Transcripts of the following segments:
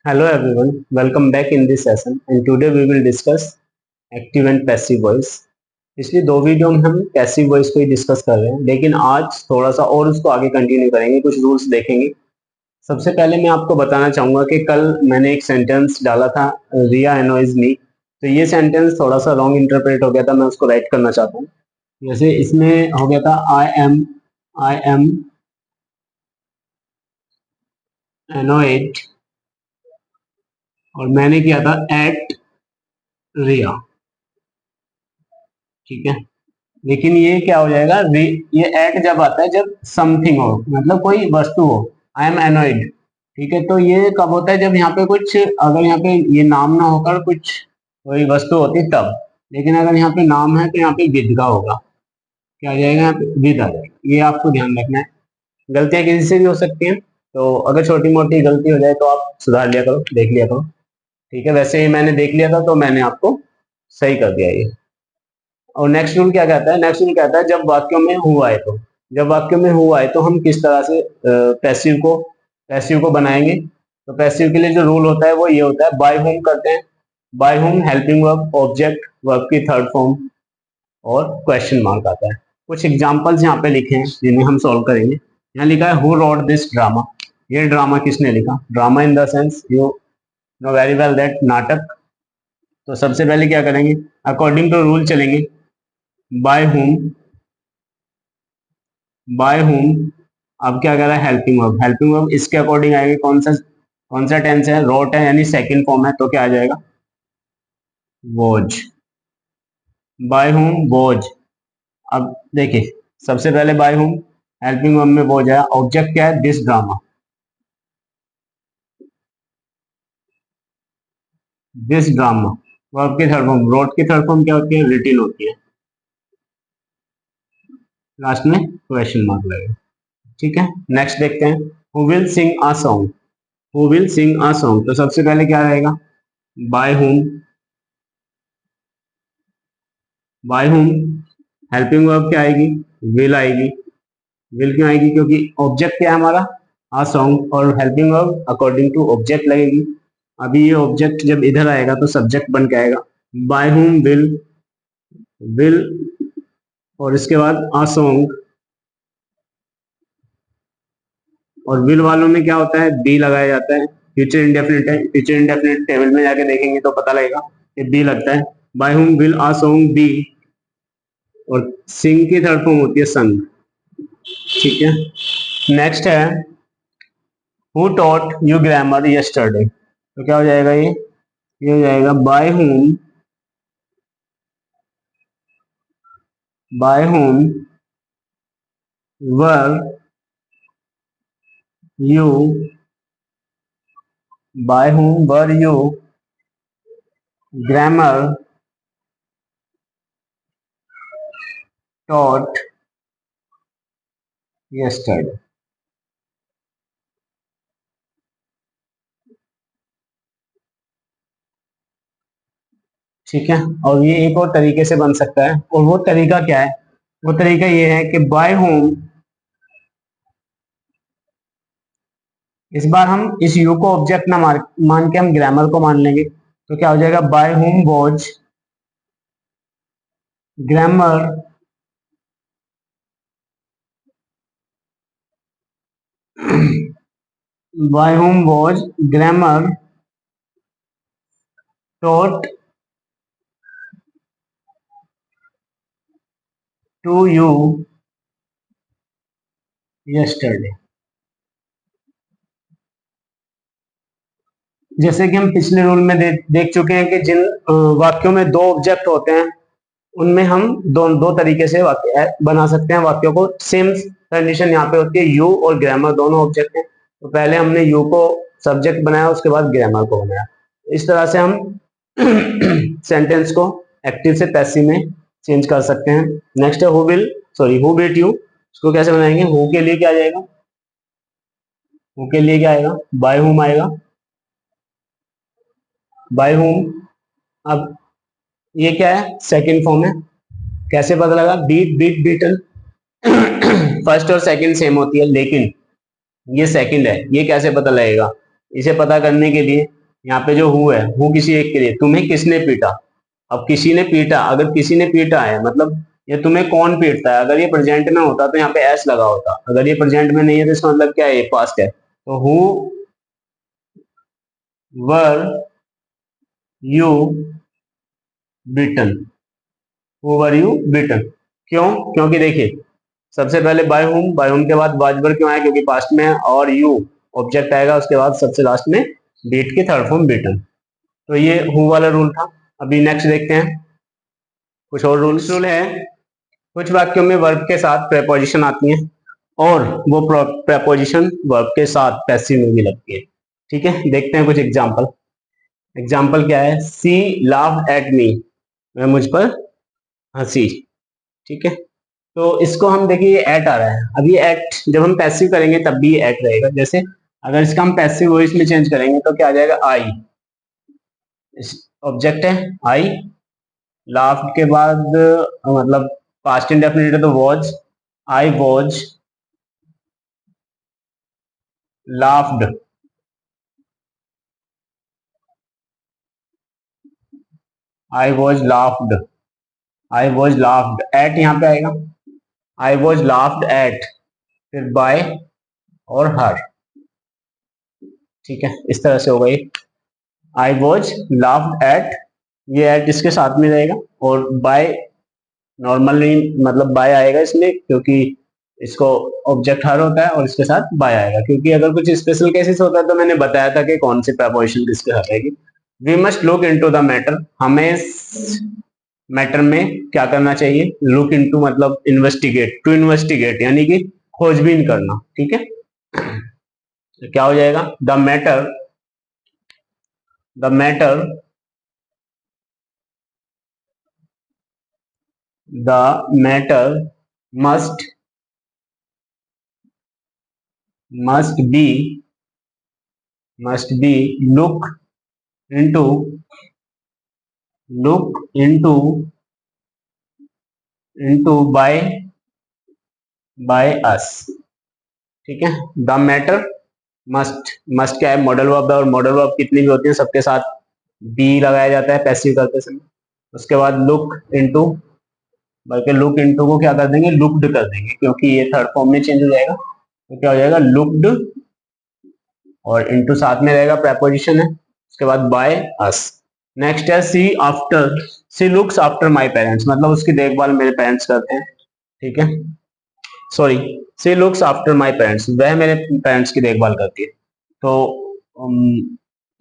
Hello everyone, welcome back in this session and today we will discuss active and passive voice। पिछली दो video में हम passive voice को ही discuss कर रहे हैं, लेकिन आज थोड़ा सा और उसको आगे कंटिन्यू करेंगे, कुछ रूल्स देखेंगे। सबसे पहले मैं आपको बताना चाहूंगा कि कल मैंने एक सेंटेंस डाला था, रिया एनोइज मी। तो ये सेंटेंस थोड़ा सा रॉन्ग इंटरप्रेट हो गया था, मैं उसको राइट करना चाहता हूँ। जैसे इसमें हो गया था आई एम एनोइड और मैंने किया था एट रिया। ठीक है, लेकिन ये क्या हो जाएगा, ये एट जब आता है जब समथिंग हो, मतलब कोई वस्तु हो। आई एम एनोइड, ठीक है। तो ये कब होता है, जब यहाँ पे कुछ, अगर यहाँ पे ये नाम ना होकर कुछ कोई वस्तु होती तब। लेकिन अगर यहाँ पे नाम है तो यहाँ पे विद का होगा, क्या आ जाएगा, यहाँ पे विद आ जाएगा। ये आपको ध्यान रखना है। गलतियां किसी से भी हो सकती हैं, तो अगर छोटी मोटी गलती हो जाए तो आप सुधार लिया करो, देख लिया करो। ठीक है, वैसे ही मैंने देख लिया था तो मैंने आपको सही कर दिया ये। और नेक्स्ट रूल क्या कहता है, नेक्स्ट रूल कहता है जब वाक्यों में हुआ है तो, जब वाक्यों में हुआ है तो हम किस तरह से पैसिव को बनाएंगे। तो पैसिव के लिए जो रूल होता है वो ये होता है, बाय होम करते हैं। By whom helping verb, object, verb की थर्ड फॉर्म और क्वेश्चन मार्क आता है। कुछ एग्जांपल्स यहाँ पे लिखे हैं जिन्हें हम सॉल्व करेंगे। यहाँ लिखा है हु रोट दिस ड्रामा, ये ड्रामा किसने लिखा। Drama in the sense you know very well that नाटक। तो सबसे पहले क्या करेंगे, अकॉर्डिंग टू रूल चलेंगे। बाय होम, बाय होम, अब क्या कह रहा है, हेल्पिंग वर्ब। हेल्पिंग वर्ब इसके अकॉर्डिंग आएगी, कौन सा टेंस है, रोट है यानी सेकंड फॉर्म है, तो क्या आ जाएगा, वॉज। Bye whom was. अब देखिए, सबसे पहले बाय होम, हेल्पिंग वर्ब में वॉज है, ऑब्जेक्ट क्या है, this drama. This drama, verb की थर्ड फॉर्म, रोट की थर्ड फॉर्म क्या होती है, रिटिन होती है। लास्ट में क्वेश्चन मार्क लगेगा। ठीक है, नेक्स्ट देखते हैं, who will sing a song. Who will sing a song, तो सबसे पहले क्या रहेगा, by whom. By whom helping verb क्या आएगी, विल आएगी। विल क्यों आएगी, क्योंकि ऑब्जेक्ट क्या है हमारा, आ सॉन्ग, और helping verb according to object लगेगी। अभी ये ऑब्जेक्ट जब इधर आएगा तो सब्जेक्ट बन के आएगा, बाय होम विल, विल, और इसके बाद आ सॉन्ग। और विल वालों में क्या होता है, बी लगाया जाता है। फ्यूचर इंडेफिनिट है, फ्यूचर इंडेफिनिट टेबल में जाके देखेंगे तो पता लगेगा कि बी लगता है। By whom will a song be, और सिंग की थर्ड फॉर्म होती है संग। ठीक है, नेक्स्ट है, who taught you grammar yesterday. तो क्या हो जाएगा, ये हो जाएगा by whom were you, by whom were you grammar taught yesterday. ठीक है, और ये एक और तरीके से बन सकता है, और वो तरीका क्या है, वो तरीका ये है कि बाय होम, इस बार हम इस यू को ऑब्जेक्ट ना मान के हम ग्रामर को मान लेंगे। तो क्या हो जाएगा, by whom was grammar by whom was grammar taught to you yesterday. जैसे कि हम पिछले रूल में देख चुके हैं कि जिन वाक्यों में दो ऑब्जेक्ट होते हैं उनमें हम दो तरीके से वाक्य बना सकते हैं वाक्यों को। सेम कंडीशन यहाँ पे होती है, यू और ग्रामर दोनों ऑब्जेक्ट हैं, तो पहले हमने यू को सब्जेक्ट बनाया, उसके बाद ग्रामर को बनाया। इस तरह से हम सेंटेंस को एक्टिव से पैसिव में चेंज कर सकते हैं। नेक्स्ट है हु बीट यू, उसको कैसे बनाएंगे, हु के लिए क्या आ जाएगा, हु के लिए क्या आएगा, बाय हुम आएगा, बाय हुम। अब ये क्या है, सेकंड फॉर्म है, कैसे पता लगा, बीट बीट बीटन, फर्स्ट और सेकंड सेम होती है, लेकिन ये सेकंड है, ये कैसे पता लगेगा, इसे पता करने के लिए यहाँ पे जो हु है, हु किसी एक के लिए, तुम्हें किसने पीटा। अब किसी ने पीटा, अगर किसी ने पीटा है मतलब ये तुम्हें कौन पीटता है। अगर ये प्रेजेंट में होता तो यहाँ पे एस लगा होता, अगर ये प्रेजेंट में नहीं है तो इसका मतलब क्या है, ये पास्ट है। तो who were you beaten, who were you beaten. क्यों, क्योंकि देखिए सबसे पहले बाय हुम के बाद वाज वर क्यों आया, क्योंकि पास्ट में है, और यू ऑब्जेक्ट आएगा, उसके बाद सबसे लास्ट में बीट की थर्ड फॉर्म बीटन। तो ये हु वाला रूल था। अभी नेक्स्ट देखते हैं कुछ और रूल है। कुछ वाक्यों में वर्ब के साथ प्रेपोजिशन आती हैं और वो प्रेपोजिशन वर्ब के साथ पैसिव में भी लगती है। ठीक है, देखते हैं कुछ एग्जांपल। एग्जांपल क्या है, सी लाफ्ड एट मी, वह मुझ पर हंसी। ठीक है, तो इसको हम देखिए एट आ रहा है। अब ये एट जब हम पैसिव करेंगे तब भी एट रहेगा। जैसे अगर इसका हम पैसिव वॉइस में चेंज करेंगे तो क्या आ जाएगा, आई, ऑब्जेक्ट है आई, लाफ्ड के बाद मतलब पास्ट इंडेफिनिट है तो was, I was laughed, I was laughed, I was laughed eight यहाँ पे आएगा, आई वॉज लाफ्ड एट, फिर बाय और हर। ठीक है, इस तरह से होगा ये, आई वॉज लाफ्ड एट, ये एट इसके साथ में रहेगा, और बाय नॉर्मली मतलब बाय आएगा इसमें, क्योंकि इसको ऑब्जेक्ट हर होता है और इसके साथ बाय आएगा, क्योंकि अगर कुछ स्पेशल केसेस होता है तो मैंने बताया था कि कौन सी प्रेपोजिशन किसके साथ आएगी। We must look into the matter, हमें मैटर में क्या करना चाहिए, लुक इनटू मतलब इन्वेस्टिगेट, टू इन्वेस्टिगेट यानी कि खोजबीन करना। ठीक है, तो क्या हो जाएगा, the matter the matter must be look into by us। ठीक है, द मैटर मस्ट क्या है, मॉडल वर्ब है, और मॉडल वर्ब कितनी भी होती है सबके साथ बी लगाया जाता है पैसिव करते समय। उसके बाद लुक इनटू, बल्कि लुक इनटू को क्या कर देंगे, लुक्ड कर देंगे, क्योंकि ये थर्ड फॉर्म में चेंज हो जाएगा। तो क्या हो जाएगा, लुक्ड, और इनटू साथ में रहेगा प्रेपोजिशन है, उसके बाद बाय अस। नेक्स्ट है she after, she looks after my parents, मतलब उसकी देखभाल मेरे पेरेंट्स करते हैं। ठीक है, sorry, she looks after my parents, वह मेरे पेरेंट्स की देखभाल करती है। तो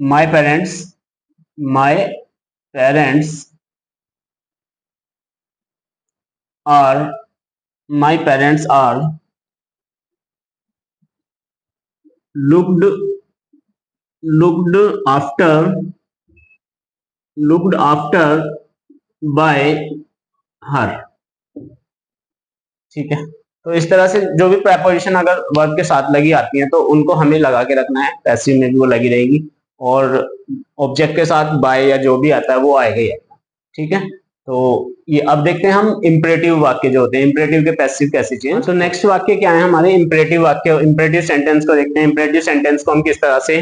my parents are my parents are looked after by her। ठीक है, तो इस तरह से जो भी प्रेपोजिशन अगर वर्ब के साथ लगी आती है तो उनको हमें लगा के रखना है, पैसिव में भी वो लगी रहेगी, और ऑब्जेक्ट के साथ बाय या जो भी आता है वो आएगा ही आएगा। ठीक है, तो ये अब देखते हैं हम इंपरेटिव वाक्य जो होते हैं, इंपरेटिव के पैसिव कैसे चेंज। तो नेक्स्ट वाक्य क्या है हमारे, इंपरेटिव वाक्य, इंपरेटिव सेंटेंस को देखते हैं। इंपरेटिव सेंटेंस को हम किस तरह से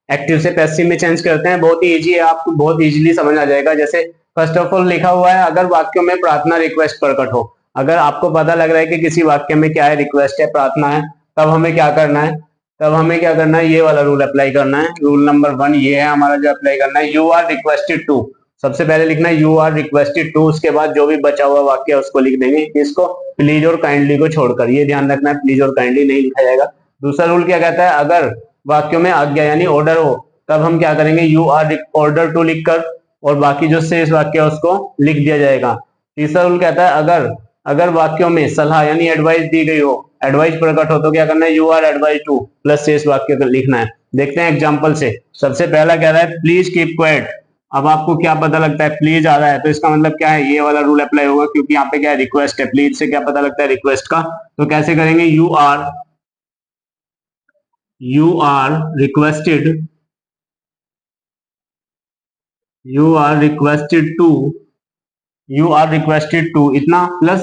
एक्टिव से पैसिव में चेंज करते हैं, बहुत ही इजी है, आपको बहुत इजीली समझ आ जाएगा। जैसे फर्स्ट ऑफ ऑल लिखा हुआ है, अगर वाक्यों में प्रार्थना रिक्वेस्ट प्रकट हो, अगर आपको पता लग रहा है कि किसी वाक्य में क्या है, रिक्वेस्ट है, प्रार्थना है, तब हमें क्या करना है, ये वाला रूल अप्लाई करना है। रूल नंबर 1 ये है हमारा जो अप्लाई करना है, यू आर रिक्वेस्टेड टू, सबसे पहले लिखना है यू आर रिक्वेस्टेड टू, उसके बाद जो भी बचा हुआ वाक्य है उसको लिख देंगे, इसको प्लीज और काइंडली को छोड़कर, ये ध्यान रखना है, प्लीज और काइंडली नहीं लिखा जाएगा। दूसरा रूल क्या कहता है, अगर वाक्यों में आज्ञा यानी ऑर्डर हो तब हम क्या करेंगे, यू आर ऑर्डर टू लिखकर, और बाकी जो शेष वाक्य है उसको लिख दिया जाएगा। तीसरा रूल कहता है अगर वाक्यों में सलाह यानी एडवाइस दी गई हो, एडवाइस प्रकट हो, तो क्या करना है, you are advise to plus शेष वाक्य को लिखना है। देखते हैं एग्जाम्पल से। सबसे पहला कह रहा है प्लीज कीप क्वाइट, अब आपको क्या पता लगता है, प्लीज आ रहा है तो इसका मतलब क्या है, ये वाला रूल अप्लाई होगा, क्योंकि यहाँ पे क्या है, रिक्वेस्ट है। प्लीज से क्या पता लगता है, रिक्वेस्ट का, तो कैसे करेंगे, यू आर रिक्वेस्टेड इतना प्लस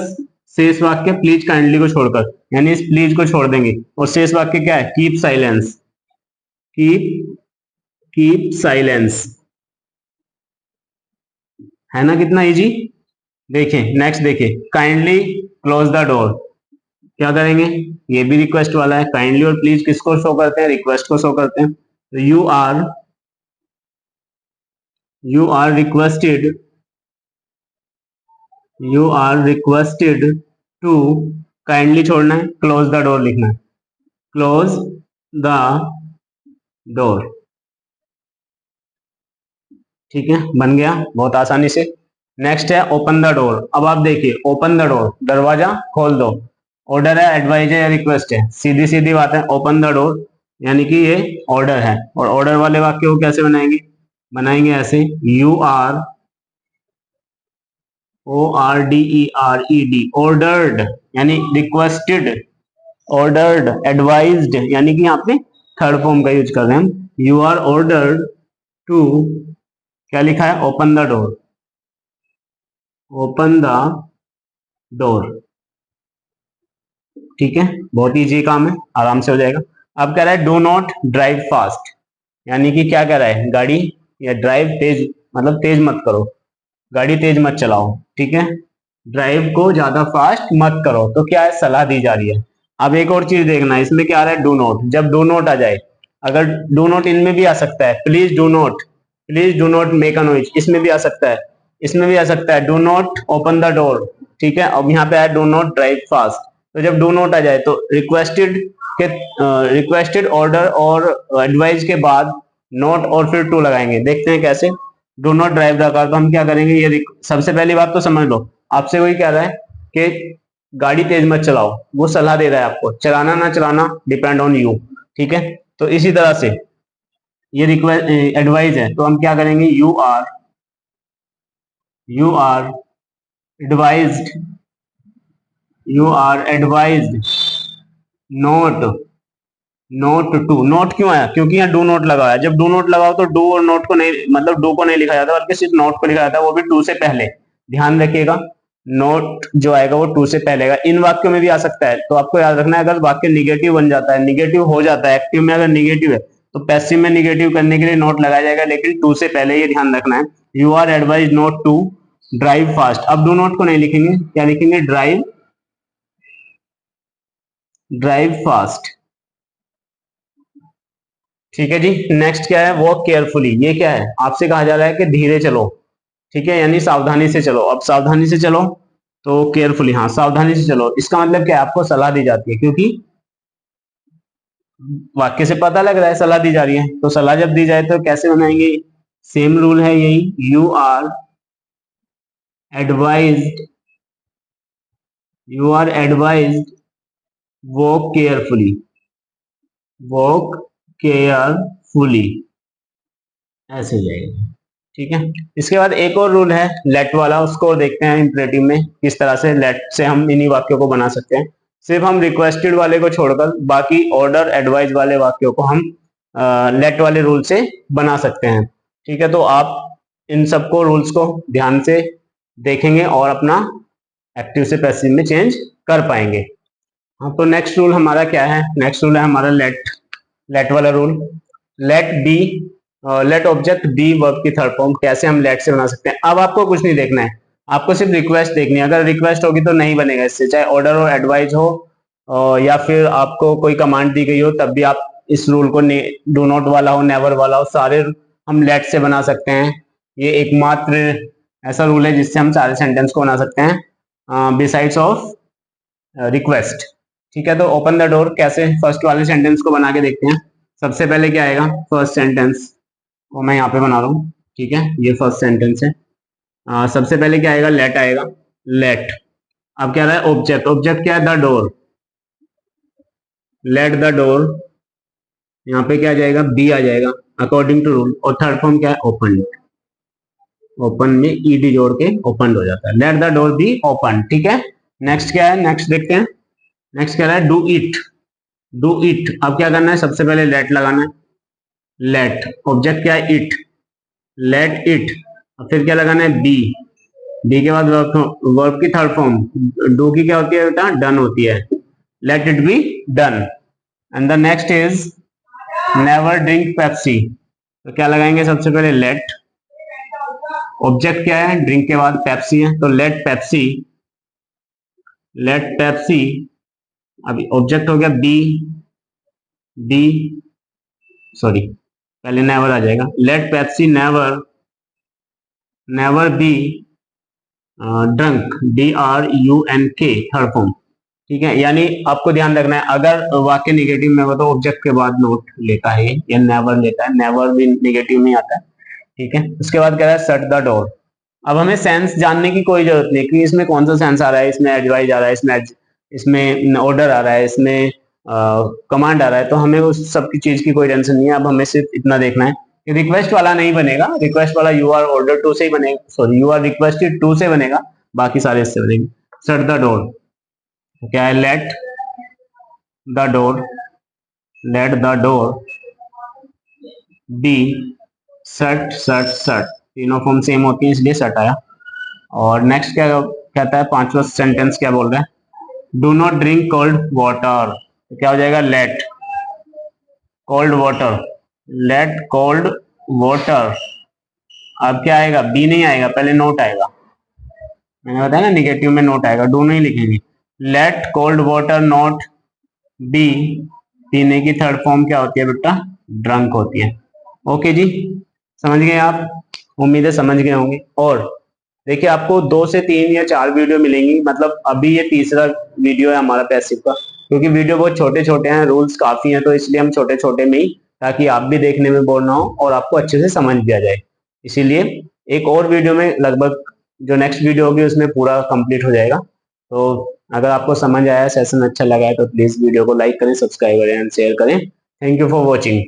शेष वाक्य प्लीज काइंडली को छोड़कर, यानी इस प्लीज को छोड़ देंगे, और शेष वाक्य क्या है, कीप साइलेंस कीप साइलेंस, है ना कितना इजी। देखिए नेक्स्ट, देखिए काइंडली क्लोज द डोर, क्या करेंगे, ये भी रिक्वेस्ट वाला है। काइंडली और प्लीज किसको शो करते हैं, रिक्वेस्ट को शो करते हैं। तो you are requested, you are requested to, kindly छोड़ना है, क्लोज द डोर लिखना है, क्लोज द डोर। ठीक है, बन गया बहुत आसानी से। नेक्स्ट है ओपन द डोर। अब आप देखिए ओपन द डोर, दरवाजा खोल दो। ऑर्डर है, एडवाइज है या रिक्वेस्ट है, सीधी सीधी बात है। ओपन द डोर यानी कि ये ऑर्डर है, और ऑर्डर वाले वाक्य को कैसे बनाएंगे, बनाएंगे ऐसे, you are, O R D E R E D, ordered यानी रिक्वेस्टेड, ऑर्डर्ड, एडवाइज्ड यानी कि यहाँ पे थर्ड फॉर्म का यूज कर रहे हैं हम। यू आर ऑर्डर्ड टू, क्या लिखा है, open the door, open the door. ठीक है, बहुत इजी काम है, आराम से हो जाएगा। अब कह रहा है डू नॉट ड्राइव फास्ट, यानी कि क्या कह रहा है, गाड़ी या ड्राइव तेज, मतलब तेज मत करो, गाड़ी तेज मत चलाओ। ठीक है, ड्राइव को ज्यादा फास्ट मत करो, तो क्या है, सलाह दी जा रही है। अब एक और चीज देखना, इसमें क्या आ रहा है, डू नॉट। जब डू नॉट आ जाए, अगर डू नॉट इनमें भी आ सकता है, please do not make a noise, इसमें भी आ सकता है, इसमें भी आ सकता है, do not open the door. ठीक है, अब यहाँ पे है डू नॉट ड्राइव फास्ट। तो जब डू नॉट आ जाए तो रिक्वेस्टेड के, रिक्वेस्टेड ऑर्डर और एडवाइस के बाद नोट और फिर टू लगाएंगे। देखते हैं कैसे। Do not drive the car, तो हम क्या करेंगे, ये सबसे पहली बात तो समझ लो, आपसे वही कह रहा है कि गाड़ी तेज मत चलाओ, वो सलाह दे रहा है आपको, चलाना ना चलाना डिपेंड ऑन यू। ठीक है, तो इसी तरह से ये रिक्वेस्ट एडवाइस है, तो हम क्या करेंगे, you are advised, you are advised not, not to. Not क्यों आया, क्योंकि यहाँ डू नोट लगा है। जब डू नोट लगाओ तो डू और नोट को नहीं, मतलब डू को नहीं लिखा जाता, बल्कि सिर्फ नोट को लिखा जाता है, वो भी टू से पहले। ध्यान रखिएगा, नोट जो आएगा वो टू से पहले आएगा। इन वाक्यों में भी आ सकता है, तो आपको याद रखना है, अगर वाक्य निगेटिव बन जाता है, निगेटिव हो जाता है, एक्टिव में अगर निगेटिव है तो पैसिव में निगेटिव करने के लिए नोट लगाया जाएगा, लेकिन टू से पहले, ये ध्यान रखना है। You are advise not to drive fast. अब डू नोट को नहीं लिखेंगे, क्या लिखेंगे, ड्राइव फास्ट। ठीक है जी। नेक्स्ट क्या है, वॉक केयरफुली। ये क्या है, आपसे कहा जा रहा है कि धीरे चलो। ठीक है, यानी सावधानी से चलो। अब सावधानी से चलो तो केयरफुली, हाँ सावधानी से चलो, इसका मतलब क्या है, आपको सलाह दी जाती है, क्योंकि वाक्य से पता लग रहा है सलाह दी जा रही है। तो सलाह जब दी जाए तो कैसे बनाएंगे, सेम रूल है यही, you are advised, you are advised walk carefully, walk carefully, ऐसे हो जाएगा। ठीक है, इसके बाद एक और रूल है लेट वाला, उसको देखते हैं इंपरेटिव में किस तरह से लेट से हम इन्हीं वाक्यों को बना सकते हैं। सिर्फ हम रिक्वेस्टेड वाले को छोड़कर बाकी ऑर्डर एडवाइस वाले वाक्यों को हम लेट वाले रूल से बना सकते हैं। ठीक है, तो आप इन सबको रूल्स को ध्यान से देखेंगे और अपना एक्टिव से पैसिव में चेंज कर पाएंगे। हाँ, तो नेक्स्ट रूल हमारा क्या है, नेक्स्ट रूल है हमारा लेट वाला rule. Let be, let object be verb की थर्ड फॉर्म। कैसे हम लेट से बना सकते हैं, अब आपको कुछ नहीं देखना है, आपको सिर्फ रिक्वेस्ट देखनी है। अगर रिक्वेस्ट होगी तो नहीं बनेगा इससे, चाहे ऑर्डर हो, एडवाइस हो, या फिर आपको कोई कमांड दी गई हो, तब भी आप इस रूल को, डू नॉट वाला हो, नेवर वाला हो, सारे हम लेट से बना सकते हैं। ये एकमात्र ऐसा रूल है जिससे हम सारे सेंटेंस को बना सकते हैं बिसाइड्स ऑफ रिक्वेस्ट। ठीक है, तो ओपन द डोर कैसे, फर्स्ट वाले सेंटेंस को बना के देखते हैं। सबसे पहले क्या आएगा, फर्स्ट सेंटेंस वो मैं यहाँ पे बना रहा हूँ। ठीक है, ये फर्स्ट सेंटेंस है। सबसे पहले क्या आएगा, लेट आएगा, लेट। अब क्या रहा है, ऑब्जेक्ट, ऑब्जेक्ट क्या है, the door, let the door. यहाँ पे क्या आ जाएगा, बी आ जाएगा अकॉर्डिंग टू रूल। और थर्ड फॉर्म क्या है, ओपन, ओपन में ईडी जोड़ के ओपन हो जाता है, let the door be open. ठीक है, नेक्स्ट क्या है, नेक्स्ट देखते हैं। नेक्स्ट क्या है, डू इट, डू इट। अब क्या करना है, सबसे पहले लेट लगाना है, लेट, ऑब्जेक्ट क्या है, इट, लेट इट। अब फिर क्या लगाना है, बी, बी के बाद वर्ब की थर्ड फॉर्म, डू की क्या होती है बेटा, डन होती है, let it be done. And the next is never drink Pepsi, तो क्या लगाएंगे सबसे पहले लेट, ऑब्जेक्ट क्या है, ड्रिंक के बाद पेप्सी है, तो लेट पेप्सी, लेट पेप्सी। अभी ऑब्जेक्ट हो गया बी, बी सॉरी पहले नेवर आ जाएगा, let Pepsi never, never be drunk, DRUNK third form. ठीक है, यानी आपको ध्यान रखना है अगर वाक्य निगेटिव में हो तो ऑब्जेक्ट के बाद नोट लेता है या नेवर लेता है, नेवर भी निगेटिव में आता है। ठीक है, उसके बाद कह रहा है शट द डोर। अब हमें सेंस जानने की कोई जरूरत नहीं कि इसमें कौन सा सेंस आ रहा है, इसमें एडवाइज आ रहा है, इसमें ऑर्डर आ रहा है, इसमें कमांड आ रहा है, तो हमें उस सब की चीज की कोई टेंशन नहीं है। अब हमें सिर्फ इतना देखना है कि रिक्वेस्ट वाला नहीं बनेगा, रिक्वेस्ट वाला यू आर ऑर्डर टू से ही बनेगा, sorry you are requested to से बनेगा, बाकी सारे इससे बनेंगे। शट द डोर क्या है, let the door, let the door be shut, shut shut, तीनों फॉर्म सेम होती है इसलिए शट आया। और नेक्स्ट क्या कहता है, पांचवा सेंटेंस क्या बोल रहा है, do not drink cold water, तो क्या हो जाएगा, let cold water, let cold water. अब क्या आएगा, बी नहीं आएगा, पहले नोट आएगा, मैंने बताया ना निगेटिव में नोट आएगा, डू नहीं लिखेंगे। Let cold water not be, पीने की थर्ड फॉर्म क्या होती है बेटा, ड्रंक होती है। ओके जी, समझ गए आप, उम्मीद है समझ गए होंगे। और देखिए आपको 2 से 3 या 4 वीडियो मिलेंगी, मतलब अभी ये तीसरा वीडियो है हमारा पैसिव का, क्योंकि वीडियो बहुत छोटे छोटे हैं, रूल्स काफी हैं, तो इसलिए हम छोटे छोटे में ही, ताकि आप भी देखने में बोर ना हो और आपको अच्छे से समझ भी आ जाए। इसीलिए एक और वीडियो में लगभग जो नेक्स्ट वीडियो होगी उसमें पूरा कंप्लीट हो जाएगा। तो अगर आपको समझ आया, सेशन अच्छा लगा है, तो प्लीज वीडियो को लाइक करें, सब्सक्राइब करें एंड शेयर करें। Thank you for watching.